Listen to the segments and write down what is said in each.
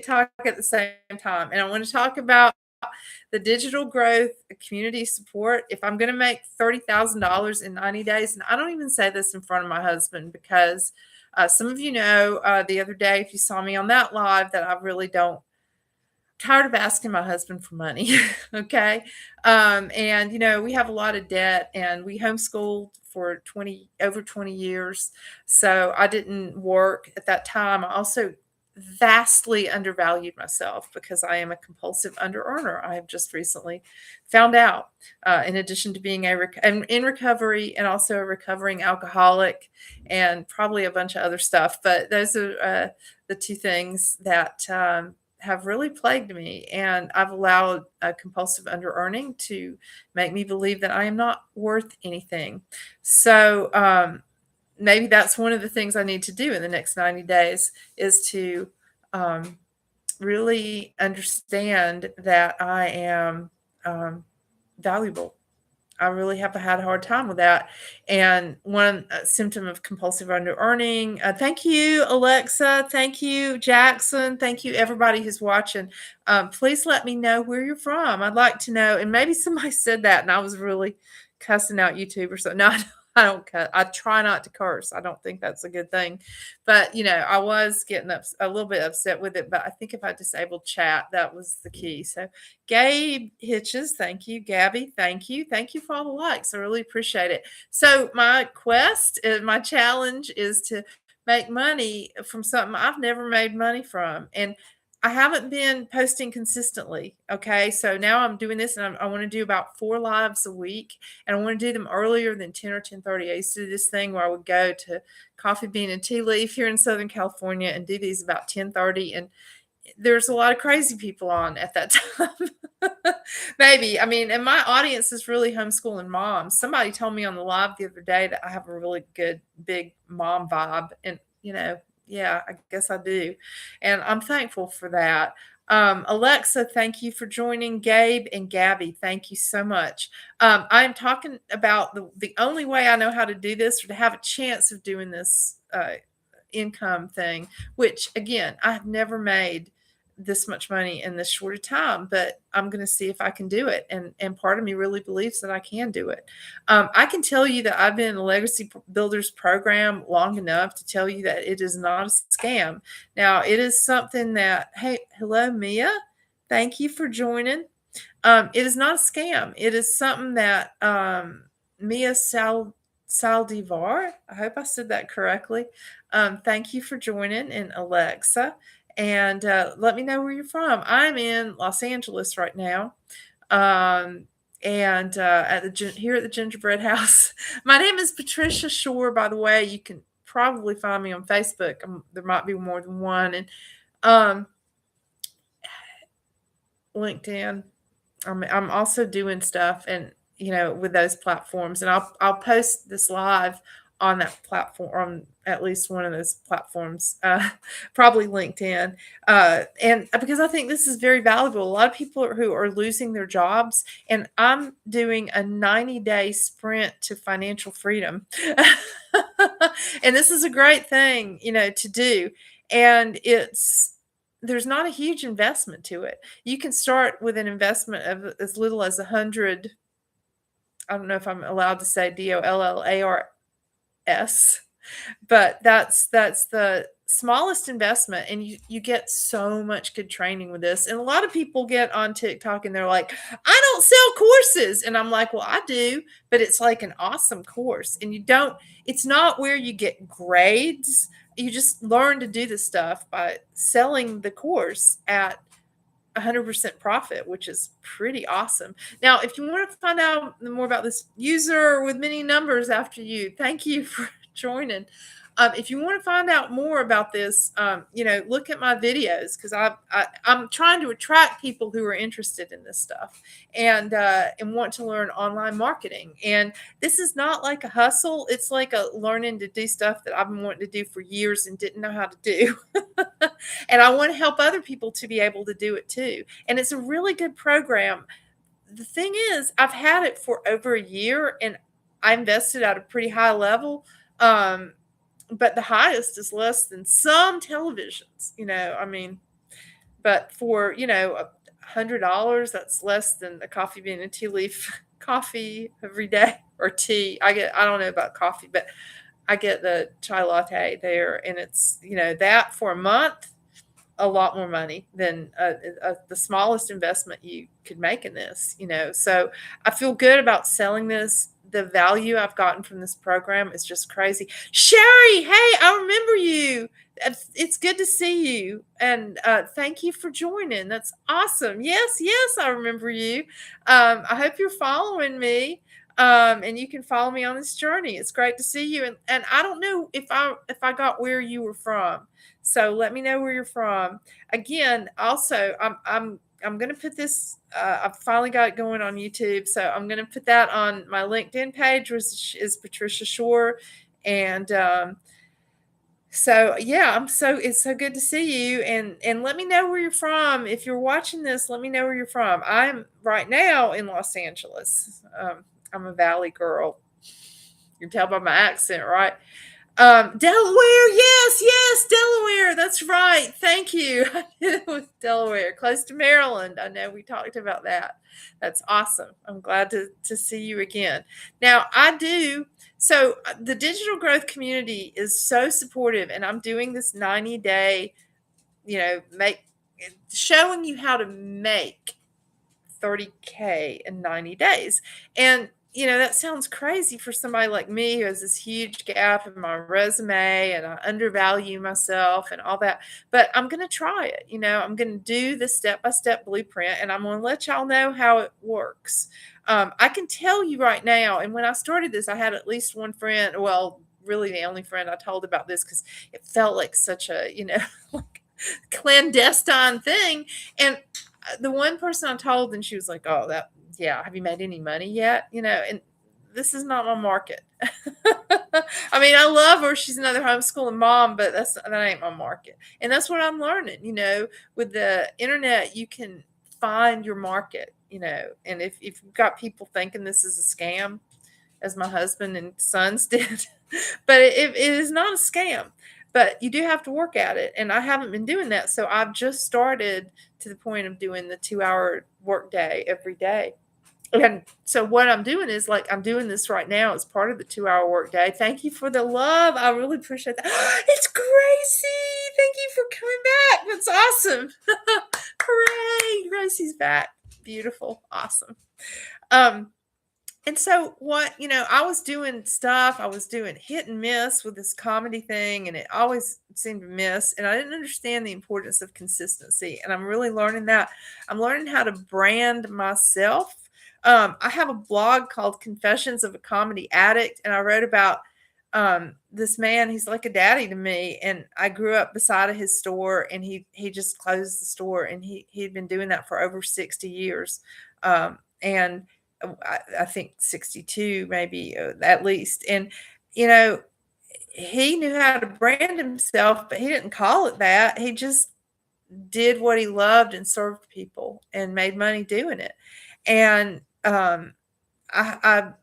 TikTok at the same time. And I want to talk about the digital growth, community support. If I'm going to make $30,000 in 90 days, and I don't even say this in front of my husband because some of you know the other day, if you saw me on that live, that I really don't tired of asking my husband for money. Okay. And we have a lot of debt and we homeschooled for over 20 years. So I didn't work at that time. I also vastly undervalued myself because I am a compulsive under earner. I have just recently found out, in addition to being in recovery and also a recovering alcoholic and probably a bunch of other stuff. But those are the two things that have really plagued me, and I've allowed a compulsive under earning to make me believe that I am not worth anything. So maybe that's one of the things I need to do in the next 90 days is to really understand that I am valuable. I really have had a hard time with that. And one symptom of compulsive under earning. Thank you, Alexa. Thank you, Jackson. Thank you, everybody who's watching. Please let me know where you're from. I'd like to know. And maybe somebody said that and I was really cussing out YouTube or something. No, I don't cuss. I try not to curse. I don't think that's a good thing. But, I was getting a little bit upset with it. But I think if I disabled chat, that was the key. So Gabe Hitches, thank you. Gabby, thank you. Thank you for all the likes. I really appreciate it. So my my challenge is to make money from something I've never made money from. And I haven't been posting consistently. Okay. So now I'm doing this and I want to do about 4 lives a week. And I want to do them earlier than 10 or 10:30. I used to do this thing where I would go to Coffee Bean and Tea Leaf here in Southern California and do these about 10:30. And there's a lot of crazy people on at that time. Maybe. I mean, and my audience is really homeschooling moms. Somebody told me on the live the other day that I have a really good, big mom vibe. And, yeah, I guess I do. And I'm thankful for that. Alexa, thank you for joining. Gabe and Gabby, thank you so much. I'm talking about the only way I know how to do this or to have a chance of doing this income thing, which again, I have never made this much money in this short of time, but I'm going to see if I can do it. And part of me really believes that I can do it. I can tell you that I've been in the Legacy Builders program long enough to tell you that it is not a scam. Now, it is something that, hey, hello, Mia. Thank you for joining. It is not a scam. It is something that Mia Saldivar, I hope I said that correctly. Thank you for joining, and Alexa. And let me know where you're from. I'm in Los Angeles right now, and here at the Gingerbread House. My name is Patricia Shore, by the way. You can probably find me on Facebook. There might be more than one, and LinkedIn. I'm also doing stuff, and with those platforms, and I'll post this live on that platform, on at least one of those platforms, probably LinkedIn. And because I think this is very valuable. A lot of people who are losing their jobs, and I'm doing a 90-day sprint to financial freedom. And this is a great thing, to do. And there's not a huge investment to it. You can start with an investment of as little as 100. I don't know if I'm allowed to say DOLLARS, but that's the smallest investment, and you get so much good training with this. And a lot of people get on TikTok and they're like, I don't sell courses. And I'm like, well, I do, but it's like an awesome course. And it's not where you get grades. You just learn to do this stuff by selling the course at 100% profit, which is pretty awesome. Now, if you want to find out more about this user with many numbers after you, thank you for joining. If you want to find out more about this, look at my videos, because I'm trying to attract people who are interested in this stuff and want to learn online marketing. And this is not like a hustle. It's like a learning to do stuff that I've been wanting to do for years and didn't know how to do. And I want to help other people to be able to do it too. And it's a really good program. The thing is, I've had it for over a year and I invested at a pretty high level. But the highest is less than some televisions, but for, $100, that's less than a coffee bean and tea leaf coffee every day, or tea. I don't know about coffee, but I get the chai latte there, and it's, that for a month, a lot more money than the smallest investment you could make in this, So I feel good about selling this. The value I've gotten from this program is just crazy. Sherry, hey, I remember you. It's good to see you. And thank you for joining. That's awesome. Yes, yes, I remember you. I hope you're following me. And you can follow me on this journey. It's great to see you. And I don't know if I got where you were from. So let me know where you're from. Again, also, I'm going to put this. I've finally got it going on YouTube, so I'm going to put that on my LinkedIn page, which is Patricia Shore, and so yeah, it's so good to see you, and let me know where you're from. If you're watching this, let me know where you're from. I'm right now in Los Angeles. I'm a Valley girl. You can tell by my accent, right? Delaware, yes, yes, Delaware. That's right. Thank you. It was Delaware, close to Maryland. I know we talked about that. That's awesome. I'm glad to see you again. Now, the digital growth community is so supportive, and I'm doing this 90-day, make showing you how to make 30K in 90 days. And that sounds crazy for somebody like me who has this huge gap in my resume, and I undervalue myself and all that. But I'm going to try it. I'm going to do the step-by-step blueprint, and I'm going to let y'all know how it works. I can tell you right now, and when I started this, I had at least one friend, well, really the only friend I told about this, because it felt like such a, like clandestine thing. And the one person I told, and she was like, "Oh, yeah, have you made any money yet?" And this is not my market. I mean, I love her. She's another homeschooling mom, but that ain't my market. And that's what I'm learning. With the internet, you can find your market, and if you've got people thinking this is a scam, as my husband and sons did, but it is not a scam. But you do have to work at it, and I haven't been doing that. So I've just started to the point of doing the 2-hour work day every day. And so what I'm doing is, like, I'm doing this right now as part of the 2-hour work day. Thank you for the love. I really appreciate that. It's Gracie. Thank you for coming back. That's awesome. Hooray. Gracie's back. Beautiful. Awesome. And so I was doing stuff, I was doing hit and miss with this comedy thing, and it always seemed to miss. And I didn't understand the importance of consistency. And I'm really learning that. I'm learning how to brand myself. I have a blog called Confessions of a Comedy Addict, and I wrote about this man. He's like a daddy to me, and I grew up beside of his store, and he just closed the store, and he'd been doing that for over 60 years. And I think 62, maybe, at least. And, he knew how to brand himself, but he didn't call it that. He just did what he loved and served people and made money doing it. And I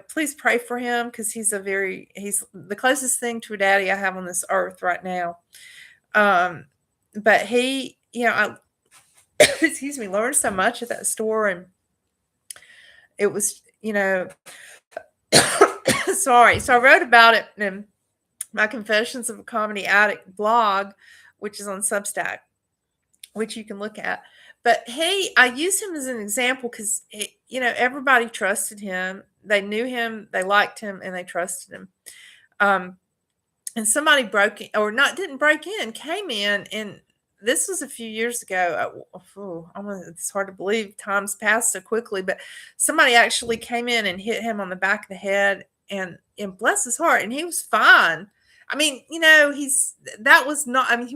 please pray for him, because he's the closest thing to a daddy I have on this earth right now. But he, I excuse me, learned so much at that store, and it was, sorry. So I wrote about it in my Confessions of a Comedy Addict blog, which is on Substack, which you can look at. But I use him as an example because, everybody trusted him. They knew him, they liked him, and they trusted him. And somebody didn't break in, came in, and this was a few years ago. It's hard to believe time's passed so quickly, but somebody actually came in and hit him on the back of the head, and bless his heart, and he was fine. I mean, he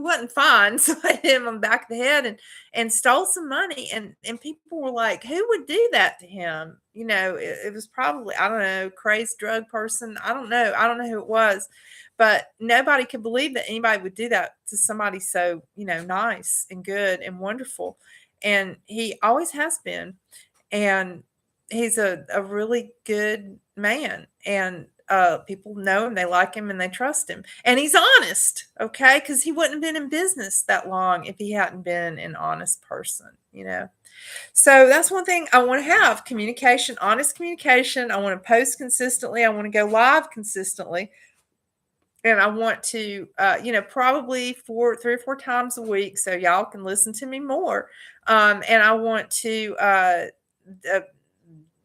wasn't fine. So I hit him on the back of the head and stole some money, and people were like, who would do that to him? It was probably, I don't know, crazed drug person. I don't know who it was. But nobody could believe that anybody would do that to somebody so, nice and good and wonderful. And he always has been. And he's a really good man. And people know him, they like him, and they trust him. And he's honest, okay? Because he wouldn't have been in business that long if he hadn't been an honest person, you know? So that's one thing I want to have: communication, honest communication. I want to post consistently. I want to go live consistently. And I want to, probably 3 or 4 times a week so y'all can listen to me more. And I want to uh,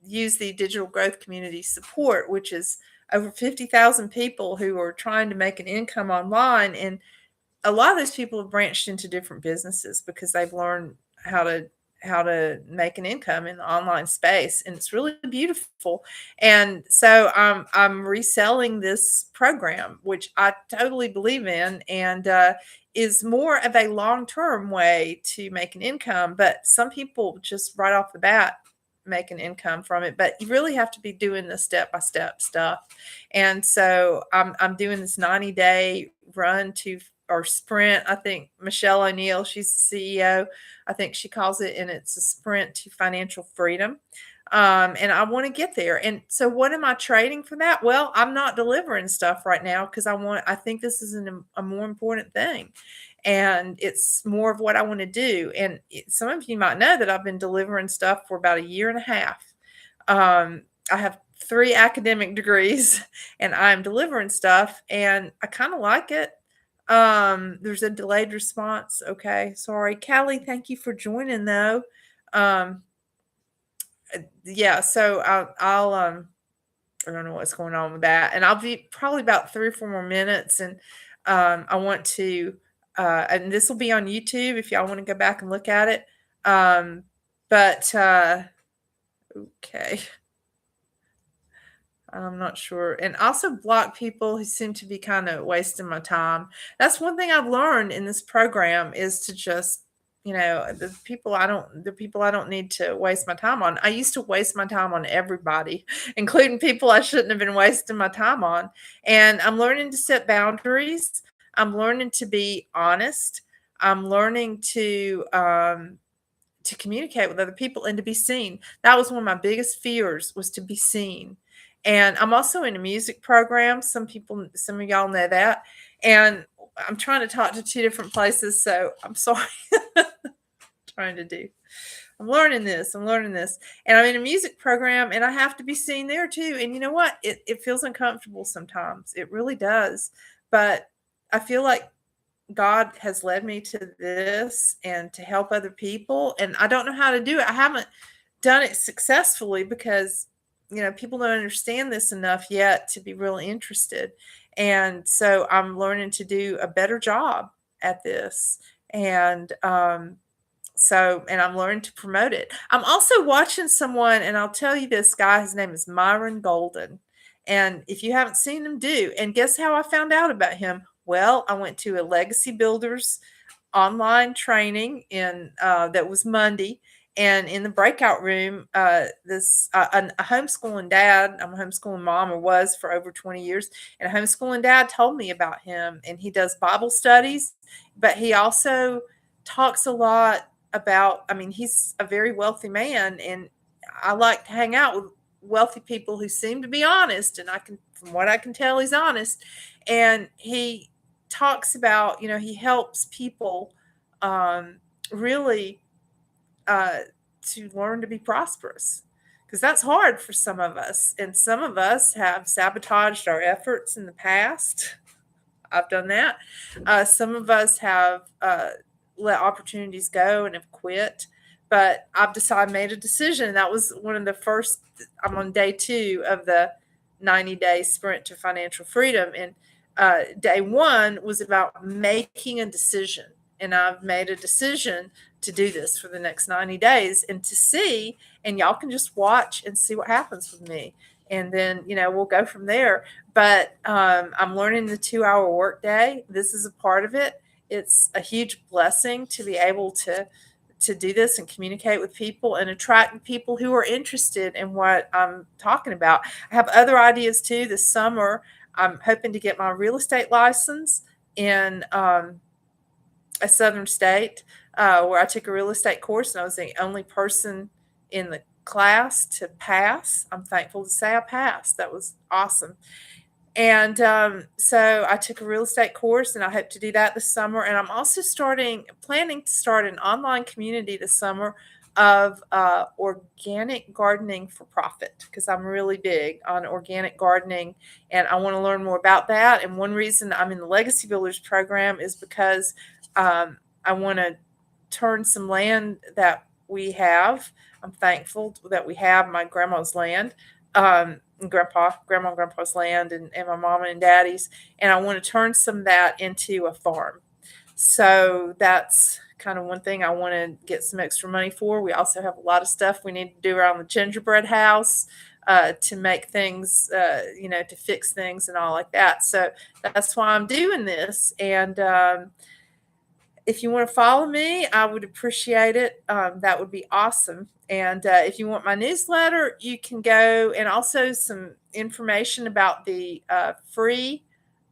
use the digital growth community support, which is over 50,000 people who are trying to make an income online. And a lot of those people have branched into different businesses because they've learned how to make an income in the online space, and it's really beautiful. And so I'm reselling this program, which I totally believe in, and is more of a long-term way to make an income. But some people just right off the bat make an income from it, but you really have to be doing the step-by-step stuff. And so I'm doing this 90-day run to or sprint. I think Michelle O'Neill, she's the CEO, I think she calls it, and it's a sprint to financial freedom. And I want to get there. And so, what am I trading for that? Well, I'm not delivering stuff right now because I think this is a more important thing. And it's more of what I want to do. And some of you might know that I've been delivering stuff for about a year and a half. I have 3 academic degrees and I'm delivering stuff, and I kind of like it. There's a delayed response. Okay, sorry. Callie, thank you for joining though. Um, yeah, so I don't know what's going on with that. And I'll be probably about 3 or 4 more minutes. And I want to and this will be on YouTube if y'all want to go back and look at it. But okay. I'm not sure. And also block people who seem to be kind of wasting my time. That's one thing I've learned in this program is to just, the people I don't need to waste my time on. I used to waste my time on everybody, including people I shouldn't have been wasting my time on. And I'm learning to set boundaries. I'm learning to be honest. I'm learning to communicate with other people and to be seen. That was one of my biggest fears, was to be seen. And I'm also in a music program. Some of y'all know that. And I'm trying to talk to 2 different places, so I'm sorry. trying to do. I'm learning this. And I'm in a music program and I have to be seen there too. And you know what? It feels uncomfortable sometimes. It really does. But I feel like God has led me to this and to help other people. And I don't know how to do it. I haven't done it successfully because, people don't understand this enough yet to be really interested. And so I'm learning to do a better job at this. And and I'm learning to promote it. I'm also watching someone, and I'll tell you this guy, his name is Myron Golden. And if you haven't seen him, do. And guess how I found out about him? Well, I went to a Legacy Builders online training that was Monday, and in the breakout room, a homeschooling dad. I'm a homeschooling mom, or was for over 20 years, and a homeschooling dad told me about him. And he does Bible studies, but he also talks a lot about. I mean, he's a very wealthy man, and I like to hang out with wealthy people who seem to be honest. And from what I can tell, he's honest. And he talks about, he helps people really to learn to be prosperous, because that's hard for some of us. And some of us have sabotaged our efforts in the past. I've done that. Some of us have let opportunities go and have quit. But made a decision. That was one of the first. I'm on day 2 of the 90-day sprint to financial freedom. And day 1 was about making a decision. And I've made a decision to do this for the next 90 days and to see, and y'all can just watch and see what happens with me. And then, we'll go from there. But I'm learning the 2-hour workday. This is a part of it. It's a huge blessing to be able to do this and communicate with people and attract people who are interested in what I'm talking about. I have other ideas too. This summer, I'm hoping to get my real estate license in a southern state where I took a real estate course, and I was the only person in the class to pass. I'm thankful to say I passed. That was awesome. And so I took a real estate course, and I hope to do that this summer. And I'm also planning to start an online community this summer of organic gardening for profit, because I'm really big on organic gardening and I want to learn more about that. And one reason I'm in the Legacy Builders program is because I want to turn some land that we have. I'm thankful that we have my grandma's land. Grandma and grandpa's land, and my mom and daddy's, and I want to turn some of that into a farm. So that's kind of one thing I want to get some extra money for. We also have a lot of stuff we need to do around the gingerbread house, to make things, to fix things and all like that. So that's why I'm doing this. And if you want to follow me, I would appreciate it. That would be awesome. And if you want my newsletter, you can go, and also some information about the free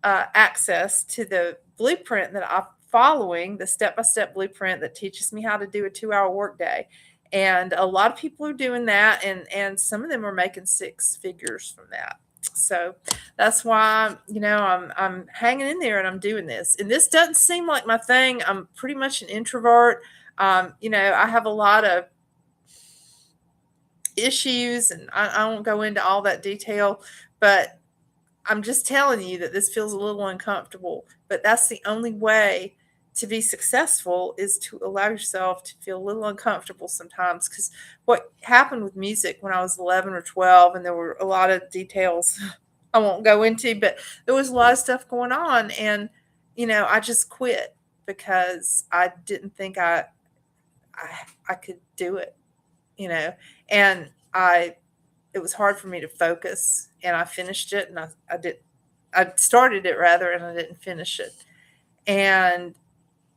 access to the blueprint that I'm following, the step-by-step blueprint that teaches me how to do a 2-hour workday. And a lot of people are doing that, and some of them are making six figures from that. So that's why, I'm hanging in there and I'm doing this. And this doesn't seem like my thing. I'm pretty much an introvert. I have a lot of issues, and I won't go into all that detail, but I'm just telling you that this feels a little uncomfortable. But that's the only way to be successful, is to allow yourself to feel a little uncomfortable sometimes. Because what happened with music when I was 11 or 12, and there were a lot of details I won't go into, but there was a lot of stuff going on. And, I just quit because I didn't think I could do it, you know, and it was hard for me to focus, and I finished it, and I started it rather, and I didn't finish it. And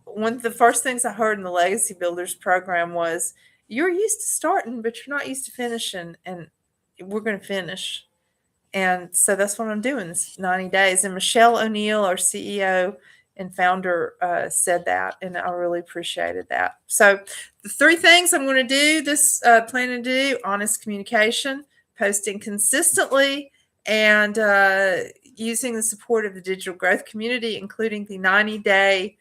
one of the first things I heard in the Legacy Builders program was, "You're used to starting, but you're not used to finishing, and we're going to finish." And so that's what I'm doing, this 90 days. And Michelle O'Neill, our CEO and founder, said that, and I really appreciated that. So the three things I'm going to do this, planning to do: honest communication, posting consistently, and using the support of the digital growth community, including the 90-day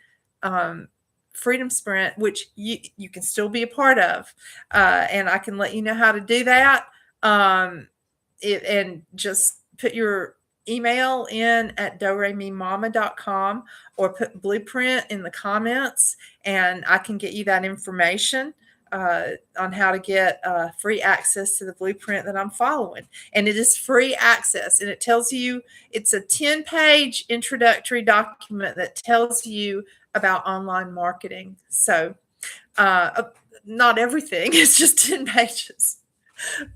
freedom sprint, which you can still be a part of. And I can let you know how to do that. And just put your email in at doremimama.com, or put blueprint in the comments, and I can get you that information on how to get free access to the blueprint that I'm following. And it is free access, and it tells you, it's a 10-page introductory document that tells you about online marketing. So not everything, it's just 10 pages.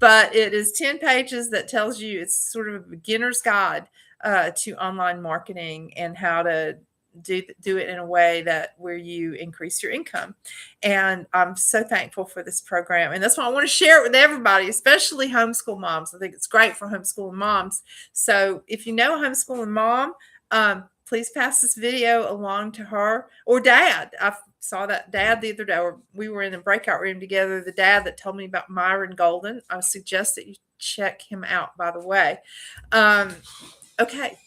But it is 10 pages that tells you, it's sort of a beginner's guide to online marketing, and how to do it in a way that where you increase your income. And I'm so thankful for this program. And that's why I want to share it with everybody, especially homeschool moms. I think it's great for homeschooling moms. So if you know a homeschooling mom, please pass this video along to her, or dad. I saw that dad the other day, or we were in a breakout room together, the dad that told me about Myron Golden. I suggest that you check him out, by the way. Okay,